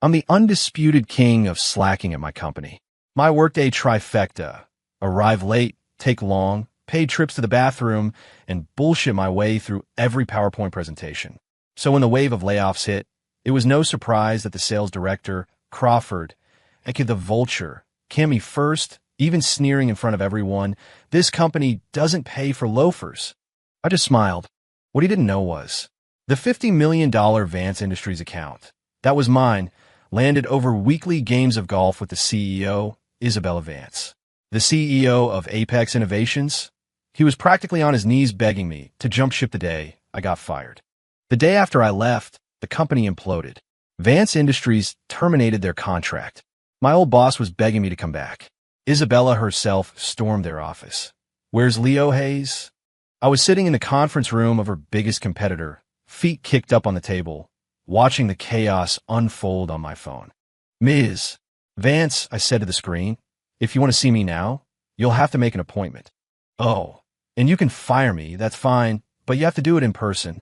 I'm the undisputed king of slacking at my company. My workday trifecta: arrive late, take long, paid trips to the bathroom, and bullshit my way through every PowerPoint presentation. So when the wave of layoffs hit, it was no surprise that the sales director, Crawford, aka the vulture, came me first, even sneering in front of everyone, "This company doesn't pay for loafers." I just smiled. What he didn't know was, the $50 million Vance Industries account, that was mine, landed over weekly games of golf with the CEO, Isabella Vance. The CEO of Apex Innovations. He was practically on his knees begging me to jump ship the day I got fired. The day after I left, the company imploded. Vance Industries terminated their contract. My old boss was begging me to come back. Isabella herself stormed their office. "Where's Leo Hayes?" I was sitting in the conference room of her biggest competitor, feet kicked up on the table, watching the chaos unfold on my phone. "Ms. Vance," I said to the screen, "if you want to see me now, you'll have to make an appointment." "Oh, and you can fire me, that's fine, but you have to do it in person.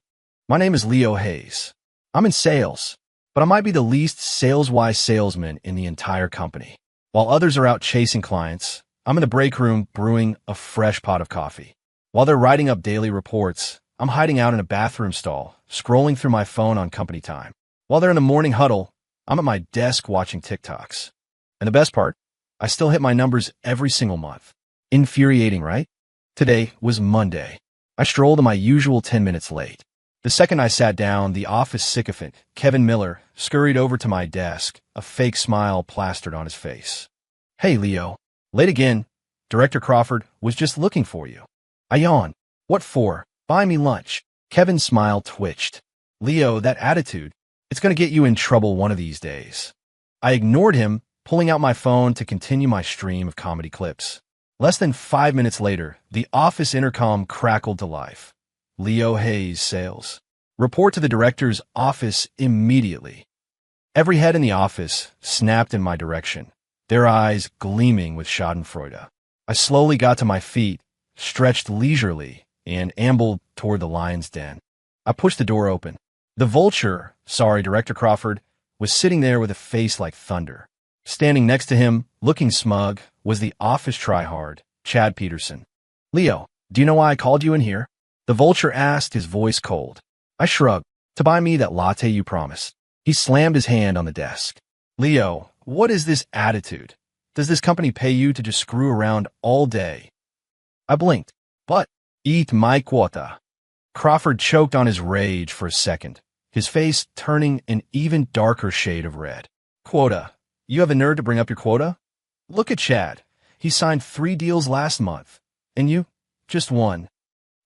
My name is Leo Hayes. I'm in sales, but I might be the least sales-wise salesman in the entire company. While others are out chasing clients, I'm in the break room brewing a fresh pot of coffee. While they're writing up daily reports, I'm hiding out in a bathroom stall, scrolling through my phone on company time. While they're in the morning huddle, I'm at my desk watching TikToks. And the best part, I still hit my numbers every single month. Infuriating, right? Today was Monday. I strolled in my usual 10 minutes late. The second I sat down, the office sycophant, Kevin Miller, scurried over to my desk, a fake smile plastered on his face. "Hey, Leo. Late again. Director Crawford was just looking for you." I yawned. "What for? Buy me lunch." Kevin's smile twitched. "Leo, that attitude, it's going to get you in trouble one of these days." I ignored him, pulling out my phone to continue my stream of comedy clips. Less than 5 minutes later, the office intercom crackled to life. "Leo Hayes, sales. Report to the director's office immediately." Every head in the office snapped in my direction, their eyes gleaming with schadenfreude. I slowly got to my feet, stretched leisurely, and ambled toward the lion's den. I pushed the door open. The vulture, Director Crawford, was sitting there with a face like thunder. Standing next to him, looking smug, was the office tryhard, Chad Peterson. "Leo, do you know why I called you in here?" The vulture asked, his voice cold. I shrugged. "To buy me that latte you promised." He slammed his hand on the desk. "Leo, what is this attitude? Does this company pay you to just screw around all day?" I blinked. "But, eat my quota." Crawford choked on his rage for a second, his face turning an even darker shade of red. "Quota? You have a nerve to bring up your quota? Look at Chad. He signed 3 deals last month. And you? Just 1.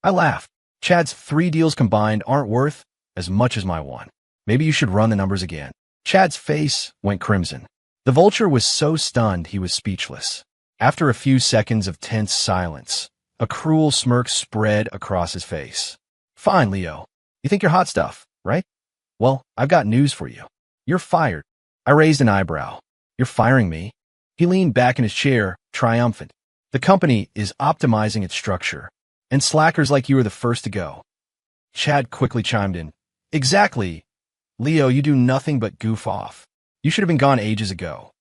I laughed. "Chad's 3 deals combined aren't worth as much as my 1. Maybe you should run the numbers again." Chad's face went crimson. The vulture was so stunned he was speechless. After a few seconds of tense silence, a cruel smirk spread across his face. "Fine, Leo. You think you're hot stuff, right? Well, I've got news for you. You're fired." I raised an eyebrow. "You're firing me?" He leaned back in his chair, triumphant. "The company is optimizing its structure, and slackers like you are the first to go." Chad quickly chimed in. "Exactly. Leo, you do nothing but goof off. You should have been gone ages ago."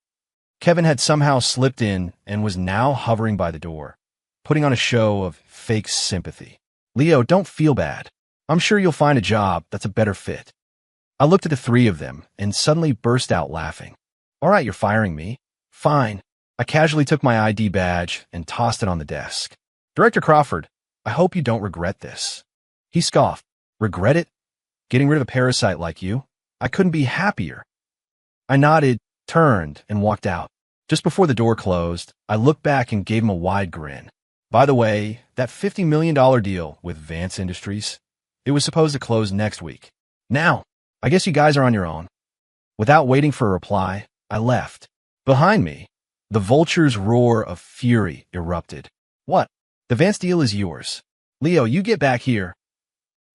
Kevin had somehow slipped in and was now hovering by the door, putting on a show of fake sympathy. "Leo, don't feel bad. I'm sure you'll find a job that's a better fit." I looked at the 3 of them and suddenly burst out laughing. "All right, you're firing me. Fine." I casually took my ID badge and tossed it on the desk. "Director Crawford, I hope you don't regret this." He scoffed. "Regret it? Getting rid of a parasite like you? I couldn't be happier." I nodded, turned, and walked out. Just before the door closed, I looked back and gave him a wide grin. By the way, that $50 million deal with Vance Industries, it was supposed to close next week. Now, I guess you guys are on your own. Without waiting for a reply, I left. Behind me, the vulture's roar of fury erupted. "What? The Vance deal is yours. Leo, you get back here."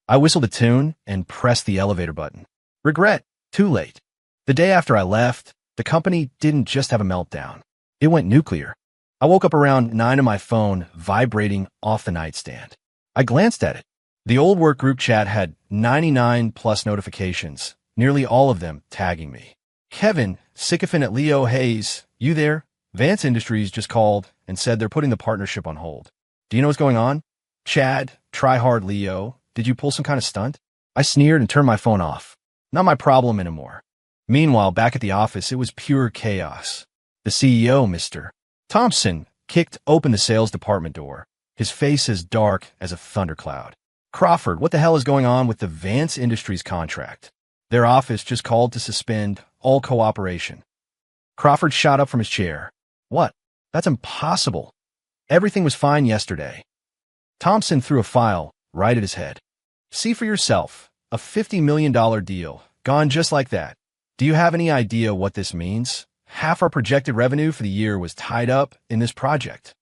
I whistled a tune and pressed the elevator button. Regret, too late. The day after I left, the company didn't just have a meltdown. It went nuclear. I woke up around 9 on my phone vibrating off the nightstand. I glanced at it. The old work group chat had 99 plus notifications, nearly all of them tagging me. Kevin, sycophant at Leo Hayes, you there? Vance Industries just called and said they're putting the partnership on hold. Do you know what's going on? Chad, try hard Leo, did you pull some kind of stunt? I sneered and turned my phone off. Not my problem anymore. Meanwhile, back at the office, it was pure chaos. The CEO, Mr. Thompson, kicked open the sales department door, his face as dark as a thundercloud. Crawford, what the hell is going on with the Vance Industries contract? Their office just called to suspend all cooperation. Crawford shot up from his chair. What? That's impossible. Everything was fine yesterday. Thompson threw a file right at his head. See for yourself, a $50 million deal, gone just like that. Do you have any idea what this means? Half our projected revenue for the year was tied up in this project.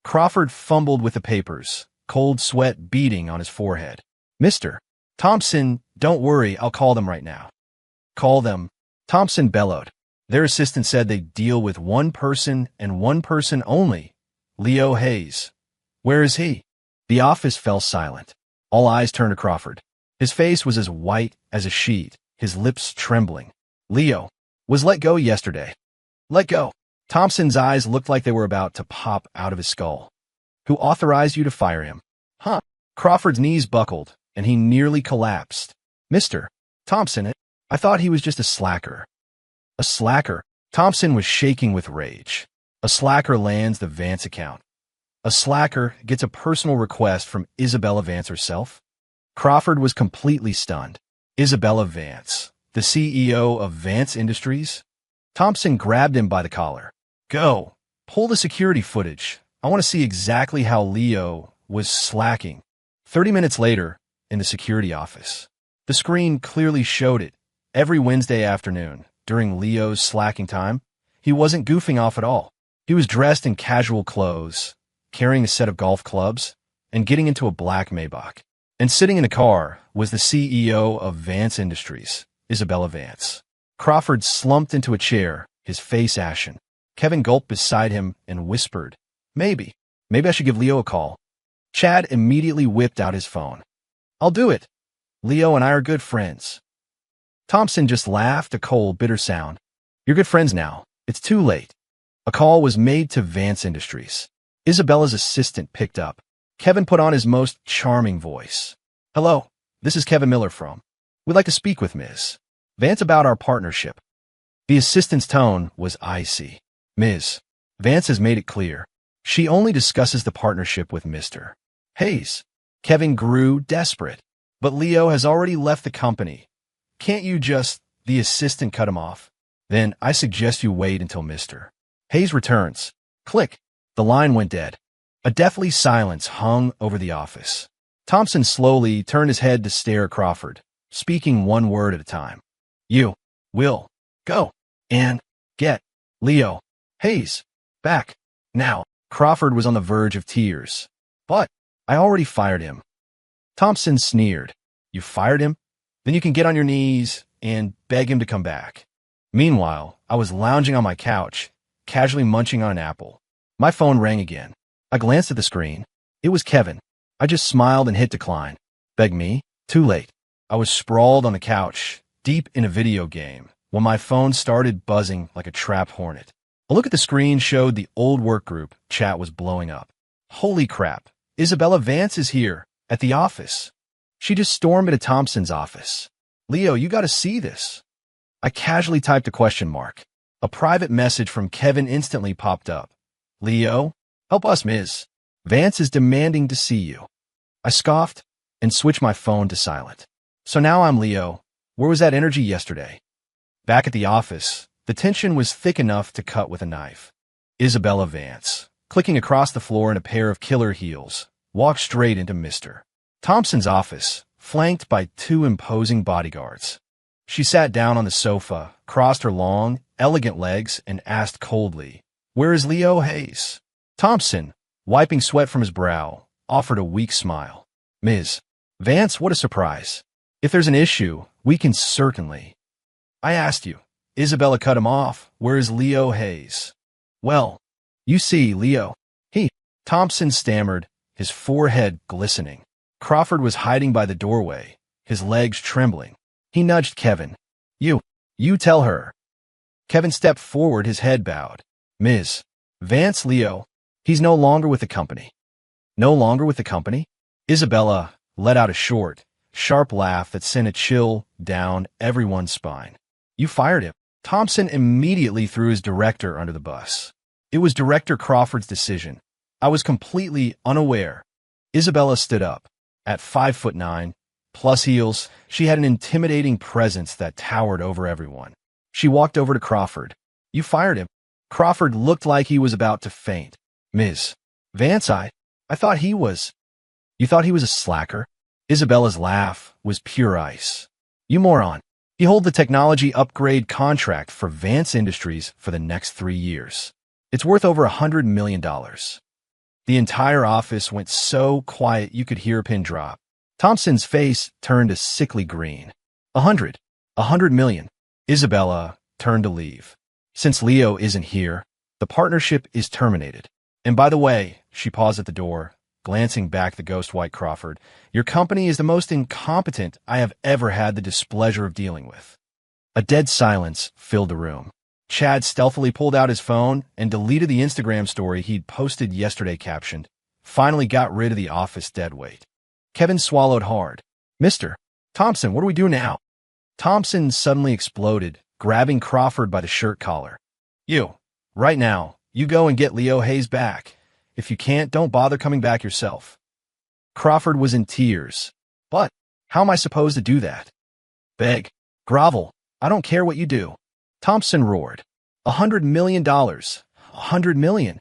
Crawford fumbled with the papers, cold sweat beading on his forehead. Mr. Thompson, don't worry, I'll call them right now. Call them, Thompson bellowed. Their assistant said they'd deal with one person and one person only, Leo Hayes. Where is he? The office fell silent. All eyes turned to Crawford. His face was as white as a sheet, his lips trembling. Leo was let go yesterday. Let go. Thompson's eyes looked like they were about to pop out of his skull. Who authorized you to fire him? Huh? Crawford's knees buckled, and he nearly collapsed. Mr. Thompson, I thought he was just a slacker. A slacker? Thompson was shaking with rage. A slacker lands the Vance account. A slacker gets a personal request from Isabella Vance herself? Crawford was completely stunned. Isabella Vance, the CEO of Vance Industries? Thompson grabbed him by the collar. Go. Pull the security footage. I want to see exactly how Leo was slacking. 30 minutes later, in the security office. The screen clearly showed it. Every Wednesday afternoon, during Leo's slacking time, he wasn't goofing off at all. He was dressed in casual clothes, carrying a set of golf clubs, and getting into a black Maybach. And sitting in the car was the CEO of Vance Industries, Isabella Vance. Crawford slumped into a chair, his face ashen. Kevin gulped beside him and whispered, Maybe I should give Leo a call. Chad immediately whipped out his phone. I'll do it. Leo and I are good friends. Thompson just laughed a cold, bitter sound. You're good friends now. It's too late. A call was made to Vance Industries. Isabella's assistant picked up. Kevin put on his most charming voice. Hello, this is Kevin Miller from. We'd like to speak with Ms. Vance about our partnership. The assistant's tone was icy. Ms. Vance has made it clear. She only discusses the partnership with Mr. Hayes. Kevin grew desperate. But Leo has already left the company. Can't you just... The assistant cut him off. Then I suggest you wait until Mr. Hayes returns. Click. The line went dead. A deathly silence hung over the office. Thompson slowly turned his head to stare at Crawford, speaking one word at a time. You will go and get Leo Hayes back. Now, Crawford was on the verge of tears. But I already fired him. Thompson sneered. You fired him? Then you can get on your knees and beg him to come back. Meanwhile, I was lounging on my couch, casually munching on an apple. My phone rang again. I glanced at the screen. It was Kevin. I just smiled and hit decline. Beg me? Too late. I was sprawled on the couch, deep in a video game, when my phone started buzzing like a trapped hornet. A look at the screen showed the old work group chat was blowing up. Holy crap. Isabella Vance is here, at the office. She just stormed into Thompson's office. Leo, you gotta see this. I casually typed a question mark. A private message from Kevin instantly popped up. Leo, help us, Ms. Vance is demanding to see you. I scoffed and switched my phone to silent. So now I'm Leo. Where was that energy yesterday? Back at the office, the tension was thick enough to cut with a knife. Isabella Vance, clicking across the floor in a pair of killer heels, walked straight into Mr. Thompson's office, flanked by two imposing bodyguards. She sat down on the sofa, crossed her long, elegant legs, and asked coldly, Where is Leo Hayes? Thompson, wiping sweat from his brow, offered a weak smile. Ms. Vance, what a surprise. If there's an issue, we can certainly. I asked you. Isabella cut him off. Where is Leo Hayes? Well, you see, Leo. Thompson stammered, his forehead glistening. Crawford was hiding by the doorway, his legs trembling. He nudged Kevin. You tell her. Kevin stepped forward, his head bowed. Ms. Vance Leo, he's no longer with the company. No longer with the company? Isabella let out a short, sharp laugh that sent a chill down everyone's spine. You fired him. Thompson immediately threw his director under the bus. It was Director Crawford's decision. I was completely unaware. Isabella stood up. At 5'9", plus heels, she had an intimidating presence that towered over everyone. She walked over to Crawford. You fired him. Crawford looked like he was about to faint. Ms. Vance, I thought he was. You thought he was a slacker? Isabella's laugh was pure ice. You moron. He held the technology upgrade contract for Vance Industries for the next 3 years. It's worth over $100 million. The entire office went so quiet you could hear a pin drop. Thompson's face turned a sickly green. $100 million. Isabella turned to leave. Since Leo isn't here, the partnership is terminated. And by the way, she paused at the door, glancing back the ghost-white Crawford, your company is the most incompetent I have ever had the displeasure of dealing with. A dead silence filled the room. Chad stealthily pulled out his phone and deleted the Instagram story he'd posted yesterday captioned, finally got rid of the office deadweight. Kevin swallowed hard. Mr. Thompson, what do we do now? Thompson suddenly exploded, grabbing Crawford by the shirt collar. You, right now, you go and get Leo Hayes back. If you can't, don't bother coming back yourself. Crawford was in tears. But how am I supposed to do that? Beg, grovel, I don't care what you do. Thompson roared. $100 million. $100 million.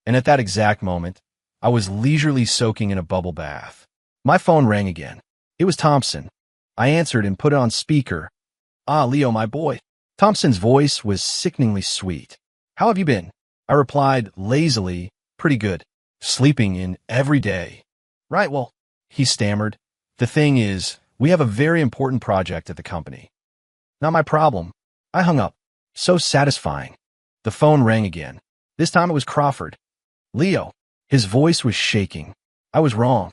And at that exact moment, I was leisurely soaking in a bubble bath. My phone rang again. It was Thompson. I answered and put it on speaker. Ah, Leo, my boy. Thompson's voice was sickeningly sweet. How have you been? I replied lazily, pretty good. Sleeping in every day. Right, well, he stammered. The thing is, we have a very important project at the company. Not my problem. I hung up. So satisfying. The phone rang again. This time it was Crawford. Leo. His voice was shaking. I was wrong.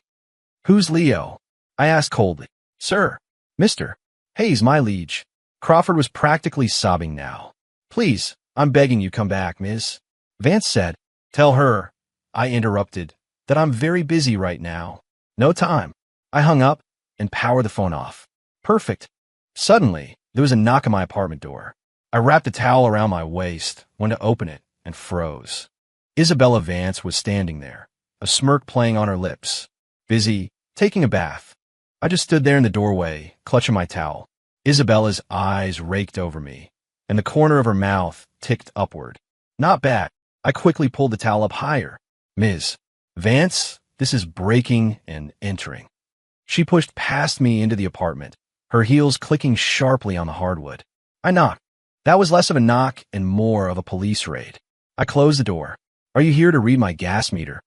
Who's Leo? I asked coldly. Sir. Mr. Hayes, my liege. Crawford was practically sobbing now. Please, I'm begging you come back, Ms. Vance said. Tell her, I interrupted, that I'm very busy right now. No time. I hung up and powered the phone off. Perfect. Suddenly, there was a knock on my apartment door. I wrapped a towel around my waist, went to open it, and froze. Isabella Vance was standing there, a smirk playing on her lips, busy, taking a bath. I just stood there in the doorway, clutching my towel. Isabella's eyes raked over me, and the corner of her mouth ticked upward. Not bad. I quickly pulled the towel up higher. Ms. Vance, this is breaking and entering. She pushed past me into the apartment, her heels clicking sharply on the hardwood. I knocked. That was less of a knock and more of a police raid. I closed the door. Are you here to read my gas meter?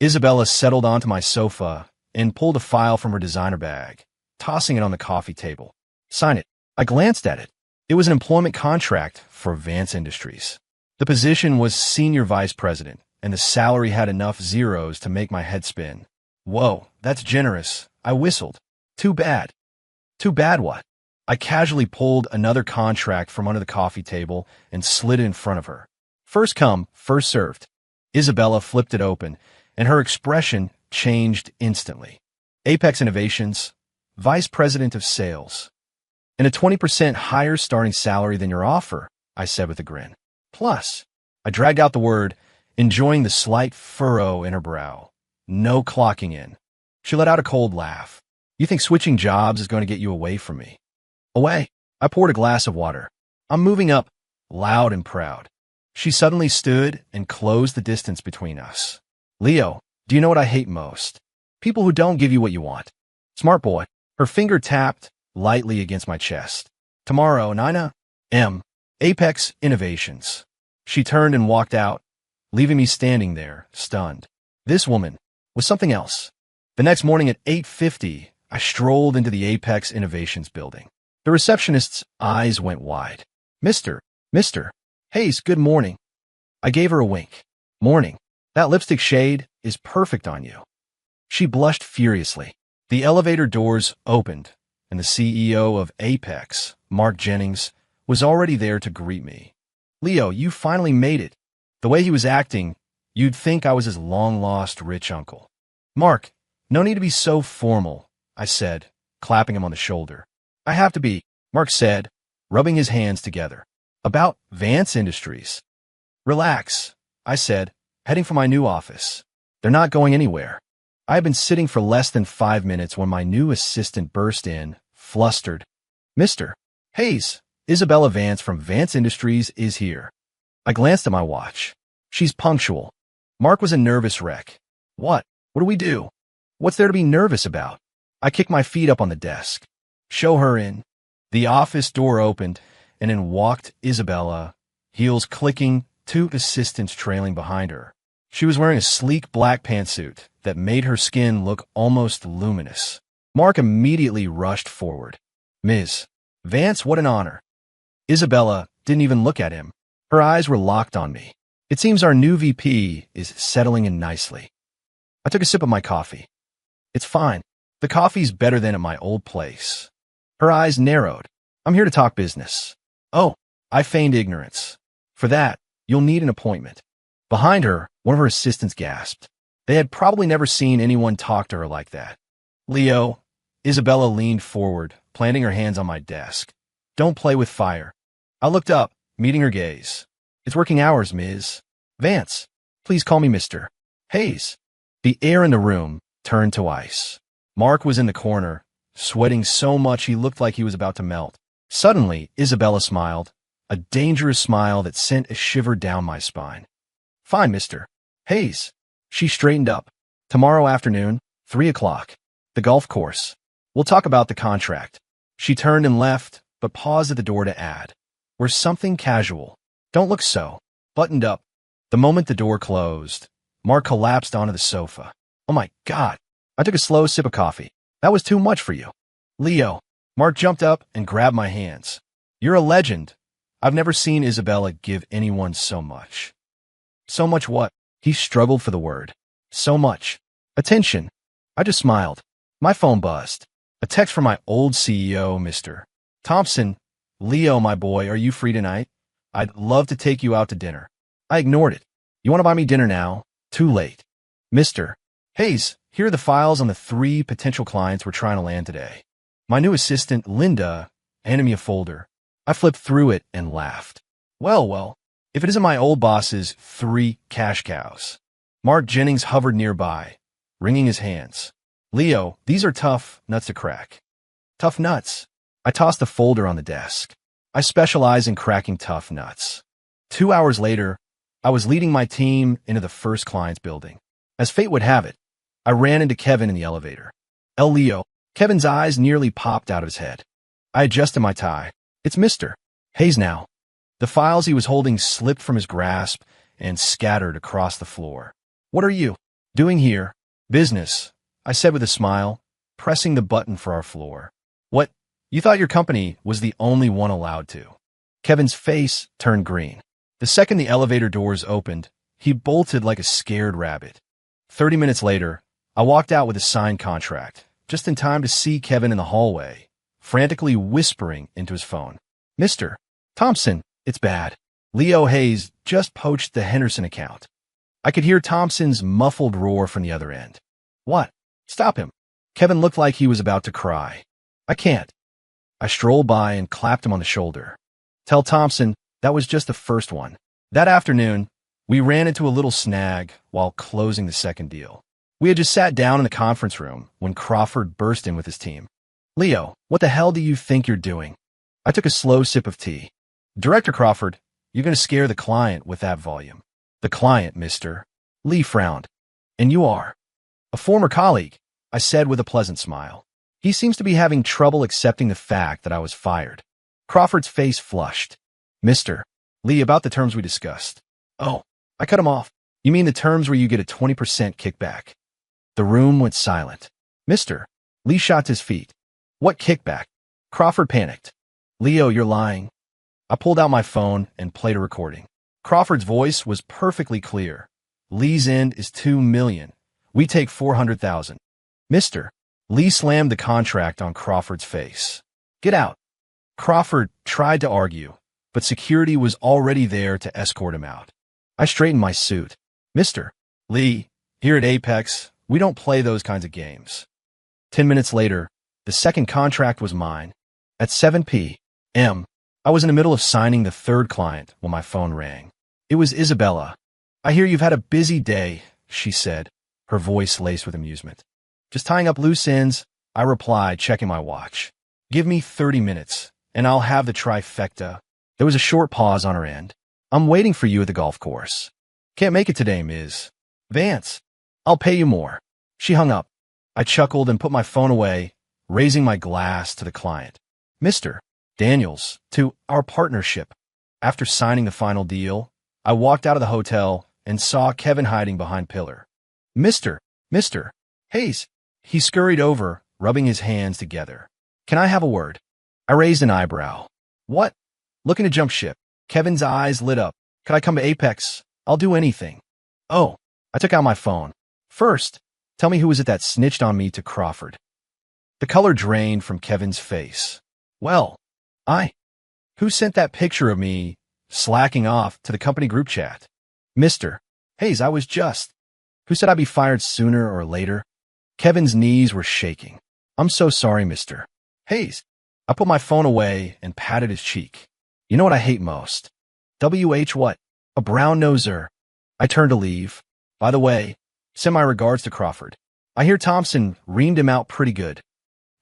Isabella settled onto my sofa and pulled a file from her designer bag, tossing it on the coffee table. Sign it. I glanced at it. It was an employment contract for Vance Industries. The position was senior vice president, and the salary had enough zeros to make my head spin. Whoa, that's generous. I whistled. Too bad. Too bad what? I casually pulled another contract from under the coffee table and slid it in front of her. First come, first served. Isabella flipped it open, and her expression changed instantly. Apex Innovations, Vice President of Sales. And a 20% higher starting salary than your offer, I said with a grin. Plus, I dragged out the word, enjoying the slight furrow in her brow. No clocking in. She let out a cold laugh. You think switching jobs is going to get you away from me? Away. I poured a glass of water. I'm moving up, loud and proud. She suddenly stood and closed the distance between us. Leo, do you know what I hate most? People who don't give you what you want. Smart boy. Her finger tapped lightly against my chest. Tomorrow, 9 a.m. Apex Innovations. She turned and walked out, leaving me standing there, stunned. This woman was something else. The next morning at 8:50, I strolled into the Apex Innovations building. The receptionist's eyes went wide. Mr. Hayes, good morning. I gave her a wink. Morning. That lipstick shade is perfect on you. She blushed furiously. The elevator doors opened, and the CEO of Apex, Mark Jennings, was already there to greet me. Leo, you finally made it. The way he was acting, you'd think I was his long-lost rich uncle. Mark, no need to be so formal, I said, clapping him on the shoulder. I have to be, Mark said, rubbing his hands together. About Vance Industries. Relax, I said, heading for my new office. They're not going anywhere. I had been sitting for less than 5 minutes when my new assistant burst in, flustered. Mr. Hayes, Isabella Vance from Vance Industries is here. I glanced at my watch. She's punctual. Mark was a nervous wreck. What? What do we do? What's there to be nervous about? I kicked my feet up on the desk. Show her in. The office door opened, and in walked Isabella, heels clicking, 2 assistants trailing behind her. She was wearing a sleek black pantsuit that made her skin look almost luminous. Mark immediately rushed forward. Ms. Vance, what an honor. Isabella didn't even look at him. Her eyes were locked on me. It seems our new VP is settling in nicely. I took a sip of my coffee. It's fine. The coffee's better than at my old place. Her eyes narrowed. I'm here to talk business. Oh, I feigned ignorance. For that, you'll need an appointment. Behind her, one of her assistants gasped. They had probably never seen anyone talk to her like that. Leo, Isabella leaned forward, planting her hands on my desk. Don't play with fire. I looked up, meeting her gaze. It's working hours, Ms. Vance. Please call me Mr. Hayes. The air in the room turned to ice. Mark was in the corner, sweating so much he looked like he was about to melt. Suddenly, Isabella smiled, a dangerous smile that sent a shiver down my spine. Fine, Mr. Hayes. She straightened up. Tomorrow afternoon, 3 o'clock. The golf course. We'll talk about the contract. She turned and left, but paused at the door to add. We're something casual. Don't look so. Buttoned up. The moment the door closed, Mark collapsed onto the sofa. Oh my God. I took a slow sip of coffee. That was too much for you. Leo. Mark jumped up and grabbed my hands. You're a legend. I've never seen Isabella give anyone so much. So much what? He struggled for the word. So much. Attention. I just smiled. My phone buzzed. A text from my old CEO, Mr. Thompson. Leo, my boy, are you free tonight? I'd love to take you out to dinner. I ignored it. You want to buy me dinner now? Too late. Mr. Hayes, here are the files on the 3 potential clients we're trying to land today. My new assistant, Linda, handed me a folder. I flipped through it and laughed. Well, if it isn't my old boss's 3 cash cows. Mark Jennings hovered nearby, wringing his hands. Leo, these are tough nuts to crack. Tough nuts. I tossed the folder on the desk. I specialize in cracking tough nuts. 2 hours later, I was leading my team into the first client's building. As fate would have it, I ran into Kevin in the elevator. Leo. Kevin's eyes nearly popped out of his head. I adjusted my tie. It's Mr. Hayes now. The files he was holding slipped from his grasp and scattered across the floor. What are you doing here? Business, I said with a smile, pressing the button for our floor. What? You thought your company was the only one allowed to. Kevin's face turned green. The second the elevator doors opened, he bolted like a scared rabbit. 30 minutes later, I walked out with a signed contract, just in time to see Kevin in the hallway, frantically whispering into his phone. Mr. Thompson, it's bad. Leo Hayes just poached the Henderson account. I could hear Thompson's muffled roar from the other end. What? Stop him. Kevin looked like he was about to cry. I can't. I strolled by and clapped him on the shoulder. Tell Thompson that was just the first one. That afternoon, we ran into a little snag while closing the second deal. We had just sat down in the conference room when Crawford burst in with his team. Leo, what the hell do you think you're doing? I took a slow sip of tea. Director Crawford, you're going to scare the client with that volume. The client, Mr. Lee frowned. And you are? A former colleague, I said with a pleasant smile. He seems to be having trouble accepting the fact that I was fired. Crawford's face flushed. Mr. Lee, about the terms we discussed. Oh, I cut him off. You mean the terms where you get a 20% kickback? The room went silent. Mr. Lee shot to his feet. What kickback? Crawford panicked. Leo, you're lying. I pulled out my phone and played a recording. Crawford's voice was perfectly clear. Lee's end is $2 million. We take $400,000. Mr. Lee slammed the contract on Crawford's face. Get out. Crawford tried to argue, but security was already there to escort him out. I straightened my suit. Mr. Lee, here at Apex, we don't play those kinds of games. 10 minutes later, the second contract was mine. At 7 p.m., I was in the middle of signing the third client when my phone rang. It was Isabella. I hear you've had a busy day, she said, her voice laced with amusement. Just tying up loose ends, I replied, checking my watch. Give me 30 minutes, and I'll have the trifecta. There was a short pause on her end. I'm waiting for you at the golf course. Can't make it today, Ms. Vance. I'll pay you more. She hung up. I chuckled and put my phone away, raising my glass to the client. Mr. Daniels, to our partnership. After signing the final deal, I walked out of the hotel and saw Kevin hiding behind pillar. Mr. Hayes. He scurried over, rubbing his hands together. Can I have a word? I raised an eyebrow. What? Looking to jump ship. Kevin's eyes lit up. Could I come to Apex? I'll do anything. Oh, I took out my phone. First, tell me who was it that snitched on me to Crawford. The color drained from Kevin's face. Well, who sent that picture of me slacking off to the company group chat? Mr. Hayes, I was just. Who said I'd be fired sooner or later? Kevin's knees were shaking. I'm so sorry, Mr. Hayes. I put my phone away and patted his cheek. You know what I hate most? WH what? A brown noser. I turned to leave. By the way, send my regards to Crawford. I hear Thompson reamed him out pretty good.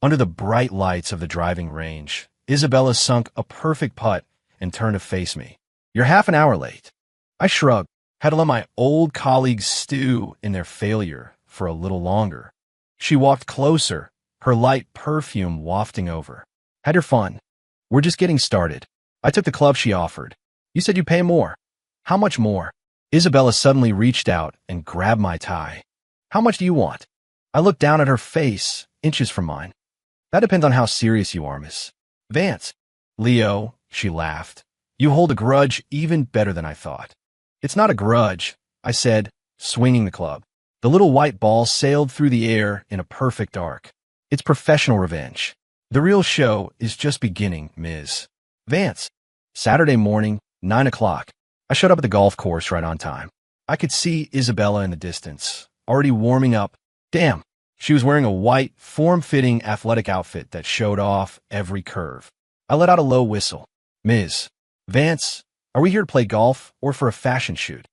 Under the bright lights of the driving range, Isabella sunk a perfect putt and turned to face me. You're half an hour late. I shrugged, had to let my old colleagues stew in their failure for a little longer. She walked closer, her light perfume wafting over. Had your fun. We're just getting started. I took the club she offered. You said you'd pay more. How much more? Isabella suddenly reached out and grabbed my tie. How much do you want? I looked down at her face, inches from mine. That depends on how serious you are, Miss Vance. Leo, she laughed. You hold a grudge even better than I thought. It's not a grudge, I said, swinging the club. The little white ball sailed through the air in a perfect arc. It's professional revenge. The real show is just beginning, Ms. Vance. Saturday morning, 9 o'clock. I showed up at the golf course right on time. I could see Isabella in the distance, already warming up. Damn, she was wearing a white, form-fitting athletic outfit that showed off every curve. I let out a low whistle. Ms. Vance, are we here to play golf or for a fashion shoot?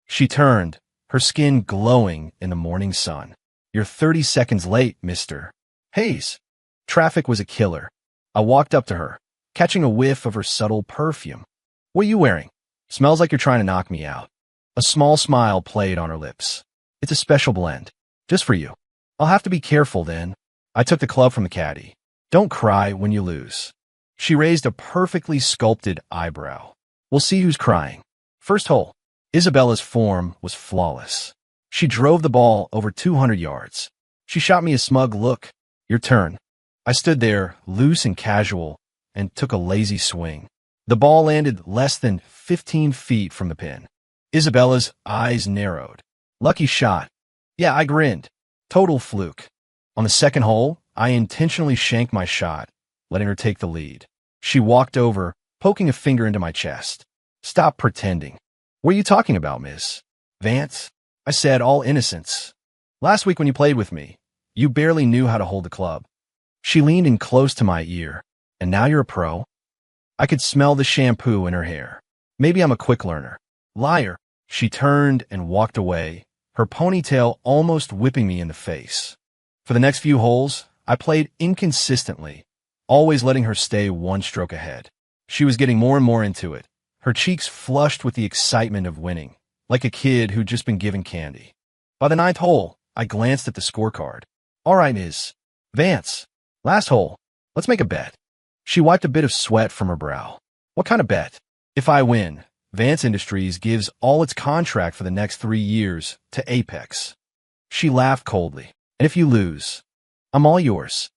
She turned, her skin glowing in the morning sun. You're 30 seconds late, Mr. Hayes. Traffic was a killer. I walked up to her, catching a whiff of her subtle perfume. What are you wearing? Smells like you're trying to knock me out. A small smile played on her lips. It's a special blend. Just for you. I'll have to be careful then. I took the club from the caddy. Don't cry when you lose. She raised a perfectly sculpted eyebrow. We'll see who's crying. First hole. Isabella's form was flawless. She drove the ball over 200 yards. She shot me a smug look. Your turn. I stood there, loose and casual, and took a lazy swing. The ball landed less than 15 feet from the pin. Isabella's eyes narrowed. Lucky shot. Yeah, I grinned. Total fluke. On the second hole, I intentionally shanked my shot, letting her take the lead. She walked over, poking a finger into my chest. Stop pretending. What are you talking about, Miss Vance? I said, all innocence. Last week when you played with me, you barely knew how to hold the club. She leaned in close to my ear. And now you're a pro? I could smell the shampoo in her hair. Maybe I'm a quick learner. Liar. She turned and walked away, her ponytail almost whipping me in the face. For the next few holes, I played inconsistently, always letting her stay one stroke ahead. She was getting more and more into it, her cheeks flushed with the excitement of winning, like a kid who'd just been given candy. By the ninth hole, I glanced at the scorecard. All right, Ms. Vance. Last hole. Let's make a bet. She wiped a bit of sweat from her brow. What kind of bet? If I win, Vance Industries gives all its contract for the next 3 years to Apex. She laughed coldly. And if you lose, I'm all yours.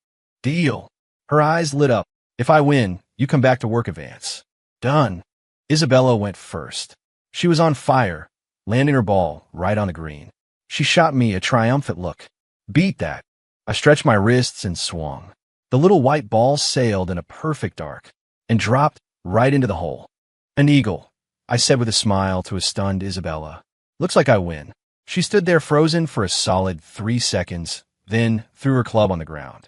Deal. Her eyes lit up. If I win, you come back to work at Vance. Done. Isabella went first. She was on fire, landing her ball right on the green. She shot me a triumphant look. Beat that. I stretched my wrists and swung. The little white ball sailed in a perfect arc and dropped right into the hole. An eagle, I said with a smile to a stunned Isabella. Looks like I win. She stood there frozen for a solid 3 seconds, then threw her club on the ground.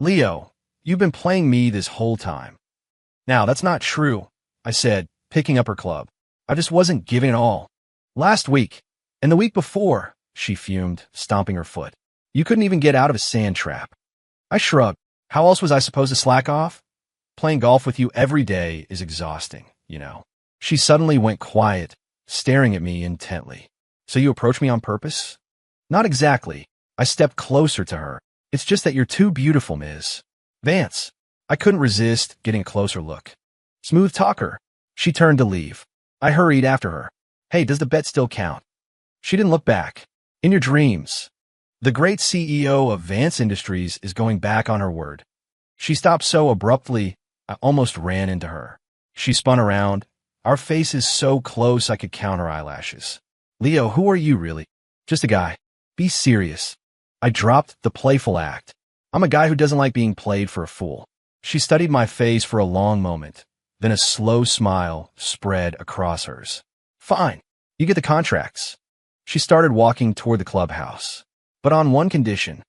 Leo, you've been playing me this whole time. Now, that's not true, I said, picking up her club. I just wasn't giving it all. Last week, and the week before, she fumed, stomping her foot. You couldn't even get out of a sand trap. I shrugged. How else was I supposed to slack off? Playing golf with you every day is exhausting, you know. She suddenly went quiet, staring at me intently. So you approached me on purpose? Not exactly. I stepped closer to her. It's just that you're too beautiful, Ms. Vance. I couldn't resist getting a closer look. Smooth talker. She turned to leave. I hurried after her. Hey, does the bet still count? She didn't look back. In your dreams. The great CEO of Vance Industries is going back on her word. She stopped so abruptly, I almost ran into her. She spun around. Our faces so close I could count her eyelashes. Leo, who are you really? Just a guy. Be serious. I dropped the playful act. I'm a guy who doesn't like being played for a fool. She studied my face for a long moment. Then a slow smile spread across hers. Fine. You get the contracts. She started walking toward the clubhouse. But on one condition.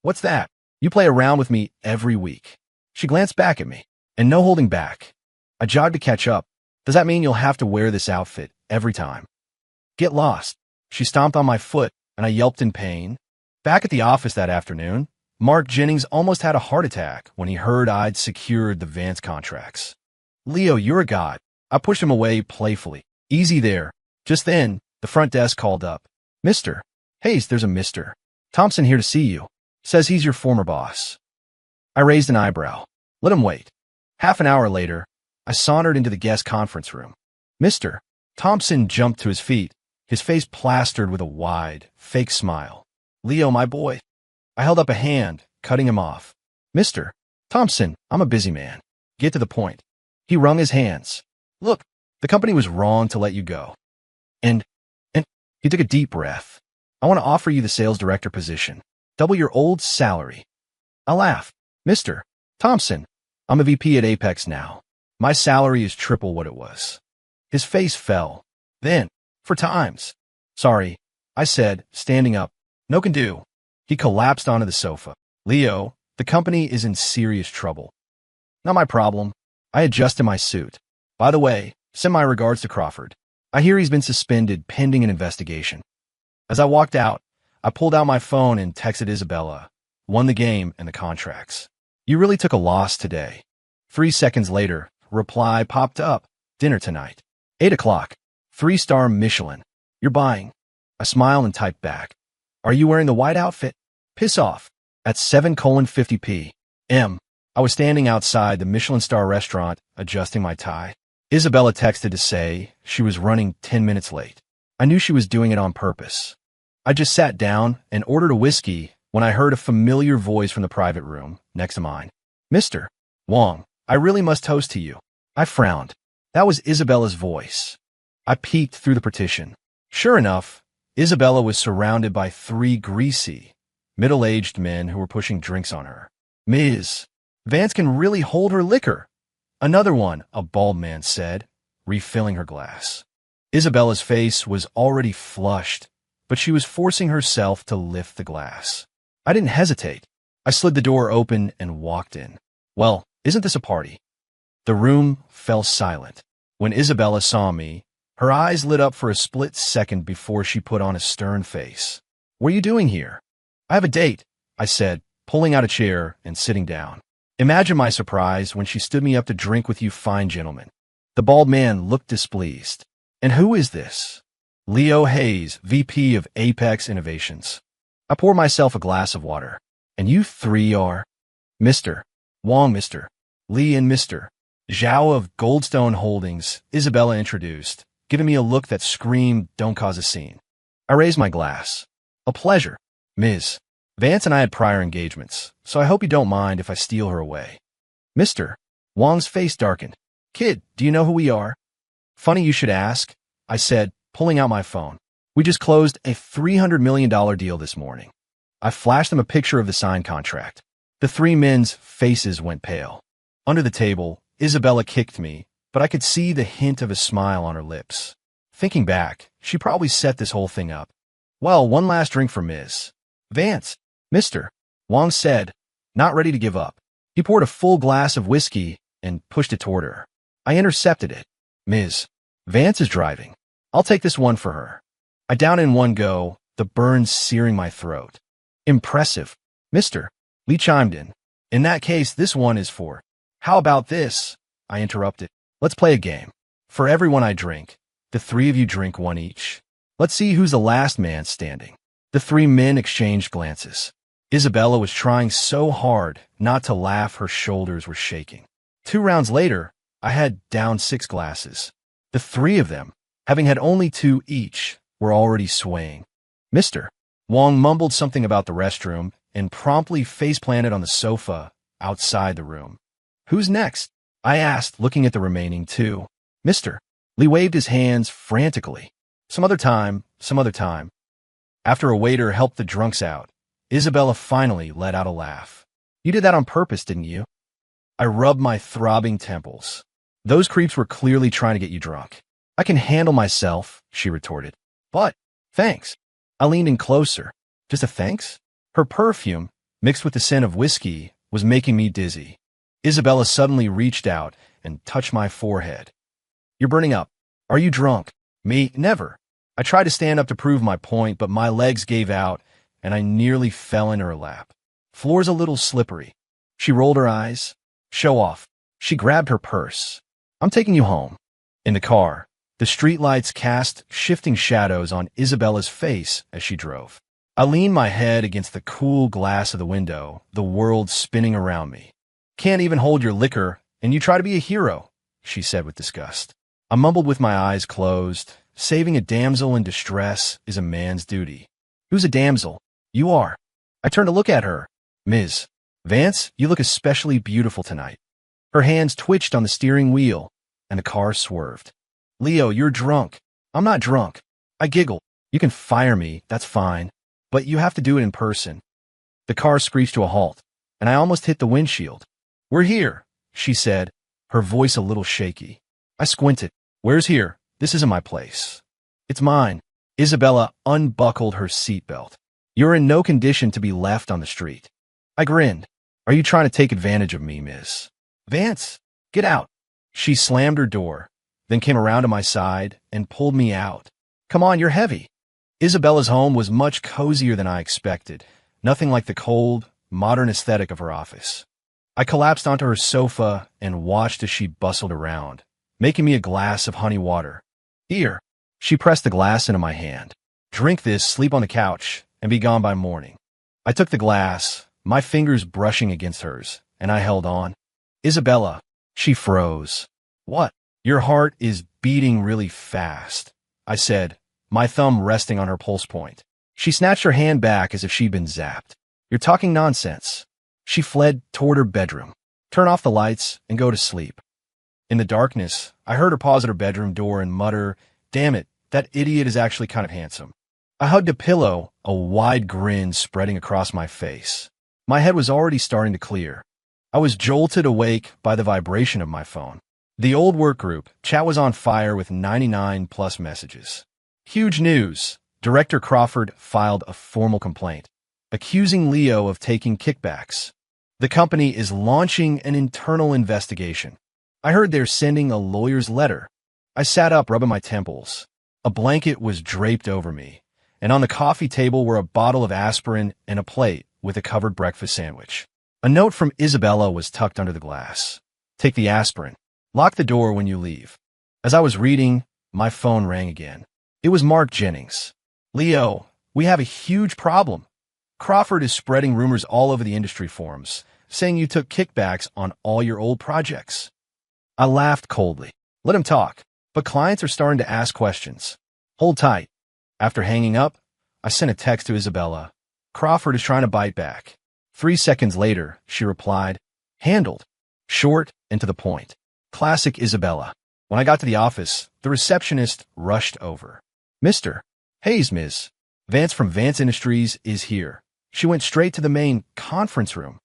What's that? You play around with me every week. She glanced back at me. And no holding back. I jogged to catch up. Does that mean you'll have to wear this outfit every time? Get lost. She stomped on my foot, and I yelped in pain. Back at the office that afternoon, Mark Jennings almost had a heart attack when he heard I'd secured the Vance contracts. Leo, you're a god. I pushed him away playfully. Easy there. Just then, the front desk called up. Mister. Hayes, there's a Mr. Thompson here to see you. Says he's your former boss. I raised an eyebrow. Let him wait. Half an hour later, I sauntered into the guest conference room. Mr. Thompson jumped to his feet, his face plastered with a wide, fake smile. Leo, my boy. I held up a hand, cutting him off. Mr. Thompson, I'm a busy man. Get to the point. He wrung his hands. Look, the company was wrong to let you go. And he took a deep breath. I want to offer you the sales director position. Double your old salary. I laughed. Mr. Thompson, I'm a VP at Apex now. My salary is triple what it was. His face fell. Then, for times. Sorry, I said, standing up. No can do. He collapsed onto the sofa. Leo, the company is in serious trouble. Not my problem. I adjusted my suit. By the way, send my regards to Crawford. I hear he's been suspended pending an investigation. As I walked out, I pulled out my phone and texted Isabella. Won the game and the contracts. You really took a loss today. 3 seconds later, reply popped up. Dinner tonight. 8 o'clock. 3-star Michelin. You're buying. I smiled and typed back. Are you wearing the white outfit? Piss off. At 7:50 p.m. I was standing outside the Michelin star restaurant, adjusting my tie. Isabella texted to say she was running 10 minutes late. I knew she was doing it on purpose. I just sat down and ordered a whiskey when I heard a familiar voice from the private room next to mine. Mr. Wong, I really must toast to you. I frowned. That was Isabella's voice. I peeked through the partition. Sure enough, Isabella was surrounded by 3 greasy, middle-aged men who were pushing drinks on her. Ms. Vance can really hold her liquor. Another one, a bald man said, refilling her glass. Isabella's face was already flushed, but she was forcing herself to lift the glass. I didn't hesitate. I slid the door open and walked in. Well, isn't this a party? The room fell silent. When Isabella saw me, her eyes lit up for a split second before she put on a stern face. What are you doing here? I have a date, I said, pulling out a chair and sitting down. Imagine my surprise when she stood me up to drink with you fine gentlemen. The bald man looked displeased. And who is this? Leo Hayes, VP of Apex Innovations. I poured myself a glass of water. And you 3 are? Mr. Wong, Mr. Lee, and Mr. Zhao of Goldstone Holdings, Isabella introduced, giving me a look that screamed, don't cause a scene. I raised my glass. A pleasure, Ms. Vance and I had prior engagements, so I hope you don't mind if I steal her away. Mr. Wong's face darkened. Kid, do you know who we are? Funny you should ask, I said, pulling out my phone. We just closed a $300 million deal this morning. I flashed them a picture of the signed contract. The 3 men's faces went pale. Under the table, Isabella kicked me, but I could see the hint of a smile on her lips. Thinking back, she probably set this whole thing up. Well, one last drink for Ms. Vance, Mr. Wong said, not ready to give up. He poured a full glass of whiskey and pushed it toward her. I intercepted it. Ms. Vance is driving. I'll take this one for her. I downed in one go, the burns searing my throat. Impressive. Mr. Lee chimed in. In that case, this one is for. How about this? I interrupted. Let's play a game. For everyone I drink, the three of you drink one each. Let's see who's the last man standing. The three men exchanged glances. Isabella was trying so hard not to laugh her shoulders were shaking. 2 rounds later, I had down 6 glasses. The three of them, having had only 2 each, were already swaying. Mr. Wong mumbled something about the restroom and promptly face-planted on the sofa outside the room. Who's next? I asked, looking at the remaining 2. Mr. Lee waved his hands frantically. Some other time, some other time. After a waiter helped the drunks out, Isabella finally let out a laugh. You did that on purpose, didn't you? I rubbed my throbbing temples. Those creeps were clearly trying to get you drunk. I can handle myself, she retorted. But, thanks. I leaned in closer. Just a thanks? Her perfume, mixed with the scent of whiskey, was making me dizzy. Isabella suddenly reached out and touched my forehead. You're burning up. Are you drunk? Me? Never. I tried to stand up to prove my point, but my legs gave out, and I nearly fell in her lap. Floor's a little slippery. She rolled her eyes. Show off. She grabbed her purse. I'm taking you home. In the car, the streetlights cast shifting shadows on Isabella's face as she drove. I leaned my head against the cool glass of the window, the world spinning around me. Can't even hold your liquor, and you try to be a hero, she said with disgust. I mumbled with my eyes closed. Saving a damsel in distress is a man's duty. Who's a damsel? You are. I turned to look at her. Ms. Vance, you look especially beautiful tonight. Her hands twitched on the steering wheel, and the car swerved. Leo, you're drunk. I'm not drunk. I giggled. You can fire me, that's fine. But you have to do it in person. The car screeched to a halt, and I almost hit the windshield. We're here, she said, her voice a little shaky. I squinted. Where's here? This isn't my place. It's mine. Isabella unbuckled her seatbelt. You're in no condition to be left on the street. I grinned. Are you trying to take advantage of me, Miss Vance? Get out. She slammed her door, then came around to my side and pulled me out. Come on, you're heavy. Isabella's home was much cozier than I expected, nothing like the cold, modern aesthetic of her office. I collapsed onto her sofa and watched as she bustled around, making me a glass of honey water. Here. She pressed the glass into my hand. Drink this, sleep on the couch, and be gone by morning. I took the glass, my fingers brushing against hers, and I held on. Isabella. She froze. What? Your heart is beating really fast, I said, my thumb resting on her pulse point. She snatched her hand back as if she'd been zapped. You're talking nonsense. She fled toward her bedroom. Turn off the lights and go to sleep. In the darkness, I heard her pause at her bedroom door and mutter, damn it, that idiot is actually kind of handsome. I hugged a pillow, a wide grin spreading across my face. My head was already starting to clear. I was jolted awake by the vibration of my phone. The old work group chat was on fire with 99+ messages. Huge news. Director Crawford filed a formal complaint, accusing Leo of taking kickbacks. The company is launching an internal investigation. I heard they're sending a lawyer's letter. I sat up, rubbing my temples. A blanket was draped over me, and on the coffee table were a bottle of aspirin and a plate with a covered breakfast sandwich. A note from Isabella was tucked under the glass. Take the aspirin. Lock the door when you leave. As I was reading, my phone rang again. It was Mark Jennings. Leo, we have a huge problem. Crawford is spreading rumors all over the industry forums, saying you took kickbacks on all your old projects. I laughed coldly. Let him talk, but clients are starting to ask questions. Hold tight. After hanging up, I sent a text to Isabella. Crawford is trying to bite back. 3 seconds later, she replied, handled. Short and to the point. Classic Isabella. When I got to the office, the receptionist rushed over. Mr. Hayes, Ms. Vance from Vance Industries is here. She went straight to the main conference room.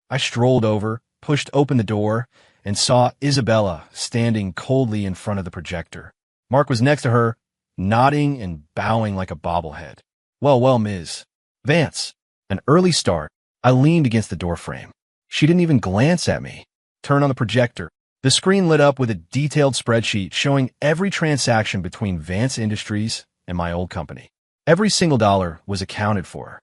I strolled over, pushed open the door, and saw Isabella standing coldly in front of the projector. Mark was next to her, nodding and bowing like a bobblehead. Well, Ms. Vance. An early start. I leaned against the doorframe. She didn't even glance at me. Turn on the projector. The screen lit up with a detailed spreadsheet showing every transaction between Vance Industries and my old company. Every single dollar was accounted for.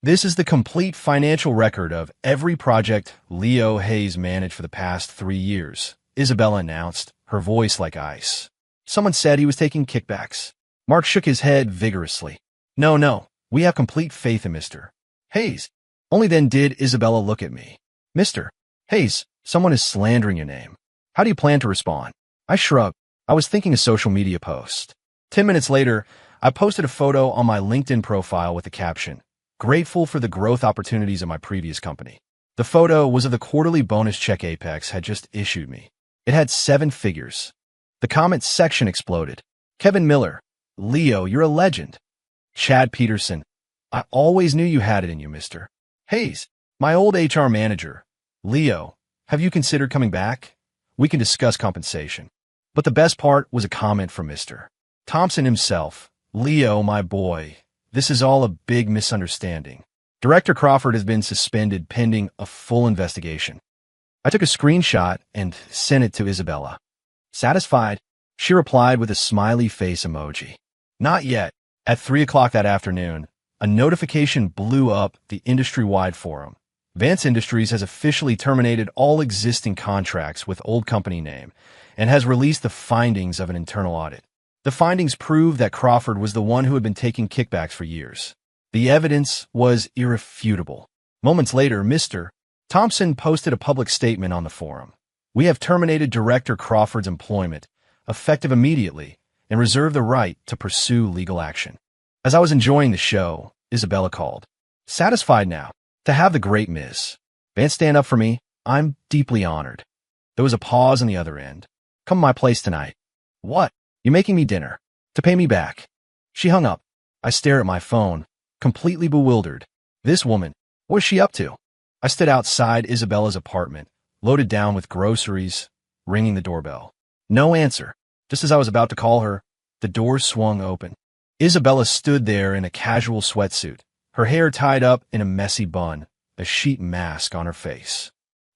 This is the complete financial record of every project Leo Hayes managed for the past 3 years, Isabella announced, her voice like ice. Someone said he was taking kickbacks. Mark shook his head vigorously. No, we have complete faith in Mr. Hayes. Only then did Isabella look at me. Mr. Hayes, someone is slandering your name. How do you plan to respond? I shrugged. I was thinking a social media post. 10 minutes later, I posted a photo on my LinkedIn profile with the caption, "Grateful for the growth opportunities of my previous company." The photo was of the quarterly bonus check Apex had just issued me. It had 7 figures. The comment section exploded. Kevin Miller, Leo, you're a legend. Chad Peterson, I always knew you had it in you, Mr. Hayes. My old HR manager, Leo, have you considered coming back? We can discuss compensation. But the best part was a comment from Mr. Thompson himself. Leo, my boy, this is all a big misunderstanding. Director Crawford has been suspended pending a full investigation. I took a screenshot and sent it to Isabella. Satisfied, she replied with a smiley face emoji. Not yet. At 3 o'clock that afternoon, a notification blew up the industry-wide forum. Vance Industries has officially terminated all existing contracts with old company name and has released the findings of an internal audit. The findings prove that Crawford was the one who had been taking kickbacks for years. The evidence was irrefutable. Moments later, Mr. Thompson posted a public statement on the forum. We have terminated Director Crawford's employment, effective immediately, and reserve the right to pursue legal action. As I was enjoying the show, Isabella called. Satisfied now to have the great Ms. Vance stand up for me. I'm deeply honored. There was a pause on the other end. Come to my place tonight. What? You're making me dinner. To pay me back. She hung up. I stared at my phone, completely bewildered. This woman, what was she up to? I stood outside Isabella's apartment, loaded down with groceries, ringing the doorbell. No answer. Just as I was about to call her, the door swung open. Isabella stood there in a casual sweatsuit, her hair tied up in a messy bun, a sheet mask on her face.